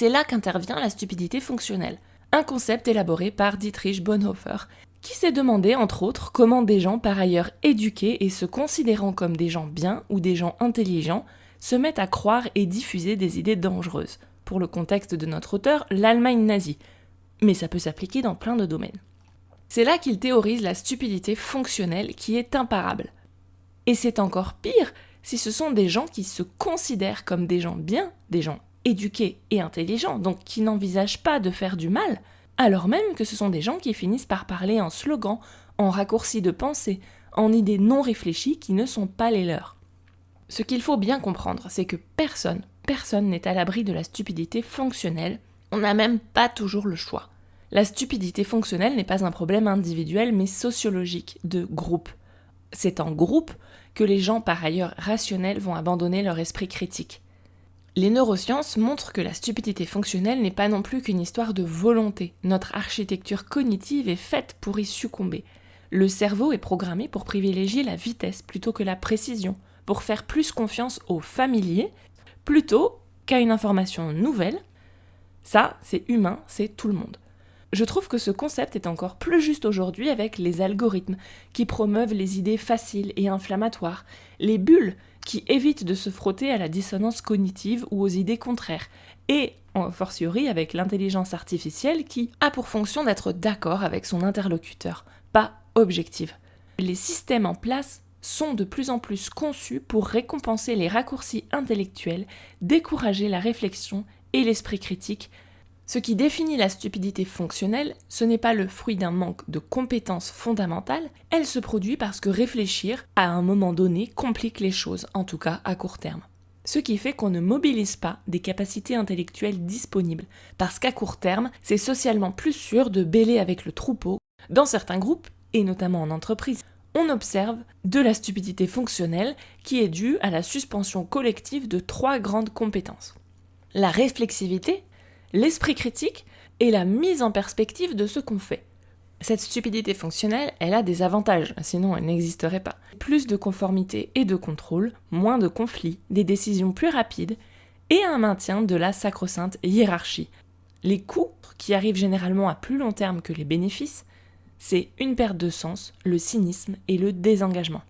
c'est là qu'intervient la stupidité fonctionnelle, un concept élaboré par Dietrich Bonhoeffer, qui s'est demandé, entre autres, comment des gens par ailleurs éduqués et se considérant comme des gens bien ou des gens intelligents se mettent à croire et diffuser des idées dangereuses. Pour le contexte de notre auteur, l'Allemagne nazie. Mais ça peut s'appliquer dans plein de domaines. C'est là qu'il théorise la stupidité fonctionnelle qui est imparable. Et c'est encore pire si ce sont des gens qui se considèrent comme des gens bien, des gens éduqués et intelligents, donc qui n'envisagent pas de faire du mal, alors même que ce sont des gens qui finissent par parler en slogans, en raccourcis de pensée, en idées non réfléchies qui ne sont pas les leurs. Ce qu'il faut bien comprendre, c'est que personne n'est à l'abri de la stupidité fonctionnelle, on n'a même pas toujours le choix. La stupidité fonctionnelle n'est pas un problème individuel mais sociologique, de groupe. C'est en groupe que les gens par ailleurs rationnels vont abandonner leur esprit critique. Les neurosciences montrent que la stupidité fonctionnelle n'est pas non plus qu'une histoire de volonté. Notre architecture cognitive est faite pour y succomber. Le cerveau est programmé pour privilégier la vitesse plutôt que la précision, pour faire plus confiance au familier plutôt qu'à une information nouvelle. Ça, c'est humain, c'est tout le monde. Je trouve que ce concept est encore plus juste aujourd'hui avec les algorithmes qui promeuvent les idées faciles et inflammatoires, les bulles qui évitent de se frotter à la dissonance cognitive ou aux idées contraires, et en fortiori avec l'intelligence artificielle qui a pour fonction d'être d'accord avec son interlocuteur, pas objective. Les systèmes en place sont de plus en plus conçus pour récompenser les raccourcis intellectuels, décourager la réflexion et l'esprit critique. Ce qui définit la stupidité fonctionnelle, ce n'est pas le fruit d'un manque de compétences fondamentales, elle se produit parce que réfléchir, à un moment donné, complique les choses, en tout cas à court terme. Ce qui fait qu'on ne mobilise pas des capacités intellectuelles disponibles, parce qu'à court terme, c'est socialement plus sûr de bêler avec le troupeau. Dans certains groupes, et notamment en entreprise, on observe de la stupidité fonctionnelle qui est due à la suspension collective de 3 grandes compétences. La réflexivité, l'esprit critique et la mise en perspective de ce qu'on fait. Cette stupidité fonctionnelle, elle a des avantages, sinon elle n'existerait pas. Plus de conformité et de contrôle, moins de conflits, des décisions plus rapides et un maintien de la sacro-sainte hiérarchie. Les coûts, qui arrivent généralement à plus long terme que les bénéfices, c'est une perte de sens, le cynisme et le désengagement.